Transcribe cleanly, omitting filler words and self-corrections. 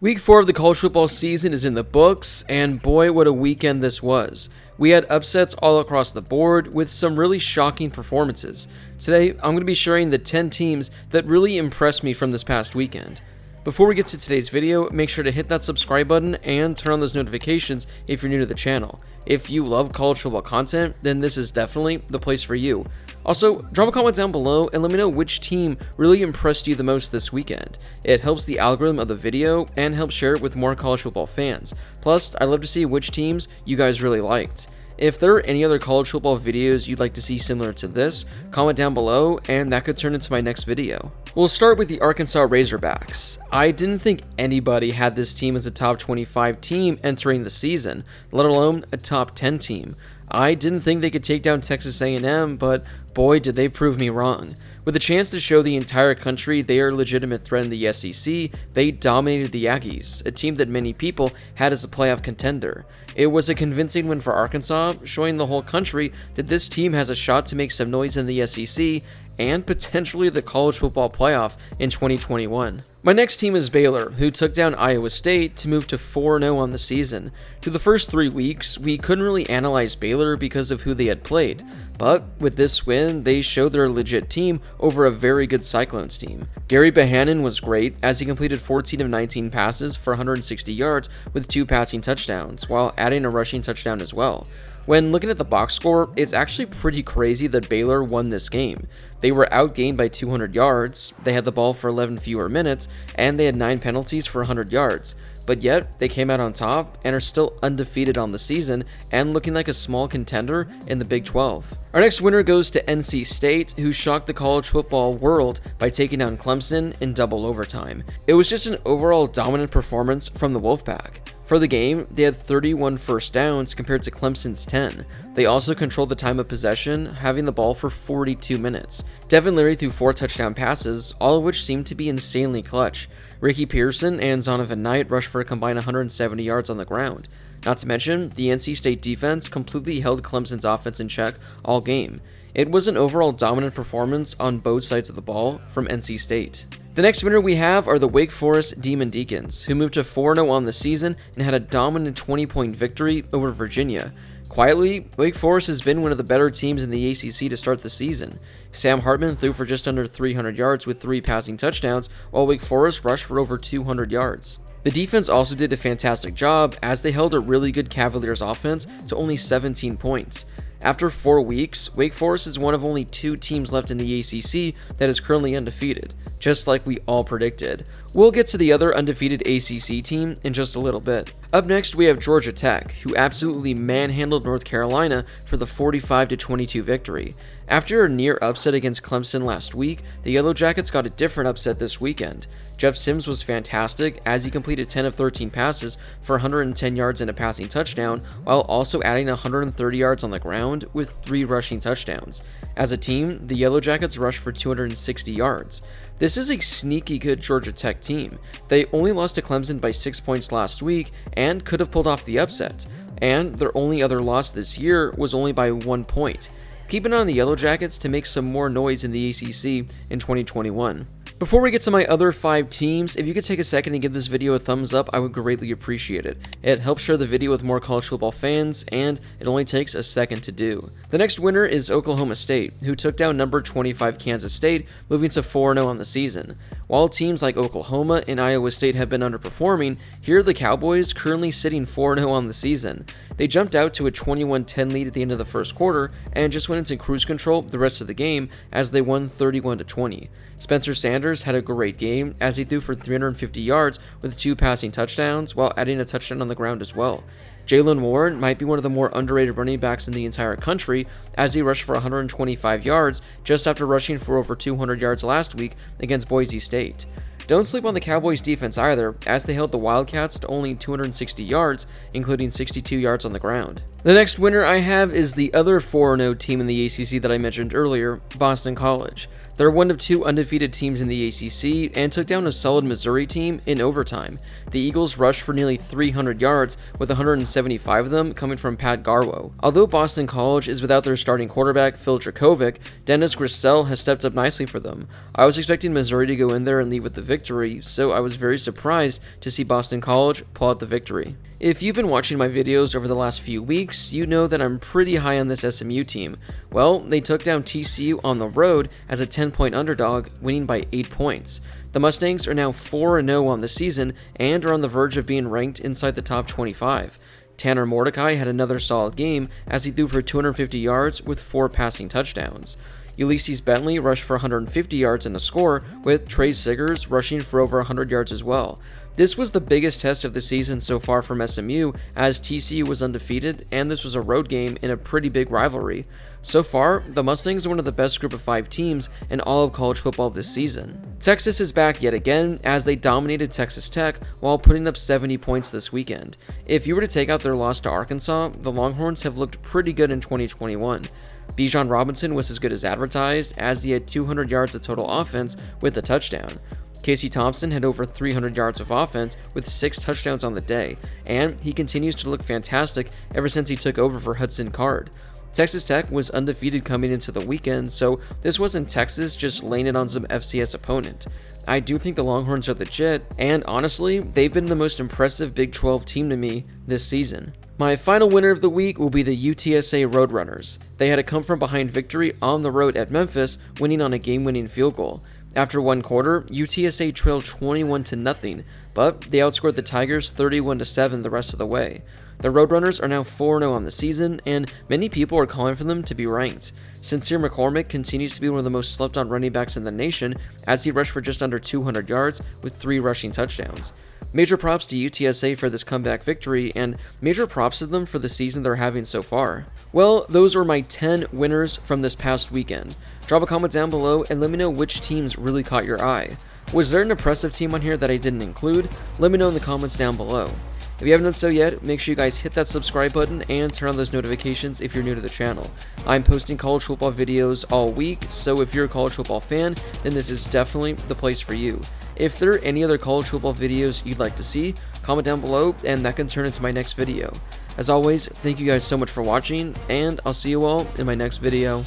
Week 4 of the college football season is in the books, and boy, what a weekend this was. We had upsets all across the board with some really shocking performances. Today, I'm going to be sharing the 10 teams that really impressed me from this past weekend. Before we get to today's video, make sure to hit that subscribe button and turn on those notifications if you're new to the channel. If you love college football content, then this is definitely the place for you. Also, drop a comment down below and let me know which team really impressed you the most this weekend. It helps the algorithm of the video and helps share it with more college football fans. Plus, I'd love to see which teams you guys really liked. If there are any other college football videos you'd like to see similar to this, comment down below and that could turn into my next video. We'll start with the Arkansas Razorbacks. I didn't think anybody had this team as a top 25 team entering the season, let alone a top 10 team. I didn't think they could take down Texas A&M, but boy did they prove me wrong. With a chance to show the entire country they are a legitimate threat in the SEC, they dominated the Aggies, a team that many people had as a playoff contender. It was a convincing win for Arkansas, showing the whole country that this team has a shot to make some noise in the SEC and potentially the college football playoff in 2021. My next team is Baylor, who took down Iowa State to move to 4-0 on the season. Through the first 3 weeks, we couldn't really analyze Baylor because of who they had played, but with this win, they showed they're a legit team over a very good Cyclones team. Gary Bohannon was great as he completed 14 of 19 passes for 160 yards with 2 passing touchdowns, while adding a rushing touchdown as well. When looking at the box score, it's actually pretty crazy that Baylor won this game. They were outgained by 200 yards, they had the ball for 11 fewer minutes, and they had 9 penalties for 100 yards. But yet, they came out on top and are still undefeated on the season and looking like a small contender in the Big 12. Our next winner goes to NC State, who shocked the college football world by taking down Clemson in double overtime. It was just an overall dominant performance from the Wolfpack. For the game, they had 31 first downs compared to Clemson's 10. They also controlled the time of possession, having the ball for 42 minutes. Devin Leary threw 4 touchdown passes, all of which seemed to be insanely clutch. Ricky Pearson and Zonovan Knight rushed for a combined 170 yards on the ground. Not to mention, the NC State defense completely held Clemson's offense in check all game. It was an overall dominant performance on both sides of the ball from NC State. The next winner we have are the Wake Forest Demon Deacons, who moved to 4-0 on the season and had a dominant 20-point victory over Virginia. Quietly, Wake Forest has been one of the better teams in the ACC to start the season. Sam Hartman threw for just under 300 yards with 3 passing touchdowns, while Wake Forest rushed for over 200 yards. The defense also did a fantastic job as they held a really good Cavaliers offense to only 17 points. After 4 weeks, Wake Forest is one of only 2 teams left in the ACC that is currently undefeated, just like we all predicted. We'll get to the other undefeated ACC team in just a little bit. Up next, we have Georgia Tech, who absolutely manhandled North Carolina for the 45-22 victory. After a near upset against Clemson last week, the Yellow Jackets got a different upset this weekend. Jeff Sims was fantastic as he completed 10 of 13 passes for 110 yards and a passing touchdown, while also adding 130 yards on the ground with 3 rushing touchdowns. As a team, the Yellow Jackets rushed for 260 yards. This is a sneaky good Georgia Tech team. They only lost to Clemson by 6 points last week and could have pulled off the upset, and their only other loss this year was only by 1 point. Keep an eye on the Yellow Jackets to make some more noise in the ACC in 2021. Before we get to my other 5 teams, if you could take a second and give this video a thumbs up, I would greatly appreciate it. It helps share the video with more college football fans, and it only takes a second to do. The next winner is Oklahoma State, who took down number 25 Kansas State, moving to 4-0 on the season. While teams like Oklahoma and Iowa State have been underperforming, here are the Cowboys currently sitting 4-0 on the season. They jumped out to a 21-10 lead at the end of the first quarter and just went into cruise control the rest of the game as they won 31-20. Spencer Sanders had a great game as he threw for 350 yards with 2 passing touchdowns while adding a touchdown on the ground as well. Jaylen Warren might be one of the more underrated running backs in the entire country as he rushed for 125 yards just after rushing for over 200 yards last week against Boise State. Don't sleep on the Cowboys defense either, as they held the Wildcats to only 260 yards, including 62 yards on the ground. The next winner I have is the other 4-0 team in the ACC that I mentioned earlier, Boston College. They're one of two undefeated teams in the ACC and took down a solid Missouri team in overtime. The Eagles rushed for nearly 300 yards, with 175 of them coming from Pat Garwo. Although Boston College is without their starting quarterback, Phil Dracovic, Dennis Grissel has stepped up nicely for them. I was expecting Missouri to go in there and leave with the victory, so I was very surprised to see Boston College pull out the victory. If you've been watching my videos over the last few weeks, you know that I'm pretty high on this SMU team. Well, they took down TCU on the road as a 10-point underdog, winning by 8 points. The Mustangs are now 4-0 on the season and are on the verge of being ranked inside the top 25. Tanner Mordecai had another solid game as he threw for 250 yards with 4 passing touchdowns. Ulysses Bentley rushed for 150 yards and a score, with Trey Siggers rushing for over 100 yards as well. This was the biggest test of the season so far from SMU, as TCU was undefeated and this was a road game in a pretty big rivalry. So far, the Mustangs are one of the best group of 5 teams in all of college football this season. Texas is back yet again as they dominated Texas Tech while putting up 70 points this weekend. If you were to take out their loss to Arkansas, the Longhorns have looked pretty good in 2021. Bijan Robinson was as good as advertised, as he had 200 yards of total offense with a touchdown. Casey Thompson had over 300 yards of offense with 6 touchdowns on the day, and he continues to look fantastic ever since he took over for Hudson Card. Texas Tech was undefeated coming into the weekend, so this wasn't Texas just laying it on some FCS opponent. I do think the Longhorns are legit, and honestly, they've been the most impressive Big 12 team to me this season. My final winner of the week will be the UTSA Roadrunners. They had a come-from-behind victory on the road at Memphis, winning on a game-winning field goal. After one quarter, UTSA trailed 21-0, but they outscored the Tigers 31-7 the rest of the way. The Roadrunners are now 4-0 on the season, and many people are calling for them to be ranked. Sincere McCormick continues to be one of the most slept-on running backs in the nation, as he rushed for just under 200 yards with 3 rushing touchdowns. Major props to UTSA for this comeback victory, and major props to them for the season they're having so far. Well, those were my 10 winners from this past weekend. Drop a comment down below and let me know which teams really caught your eye. Was there an impressive team on here that I didn't include? Let me know in the comments down below. If you haven't done so yet, make sure you guys hit that subscribe button and turn on those notifications if you're new to the channel. I'm posting college football videos all week, so if you're a college football fan, then this is definitely the place for you. If there are any other college football videos you'd like to see, comment down below and that can turn into my next video. As always, thank you guys so much for watching, and I'll see you all in my next video.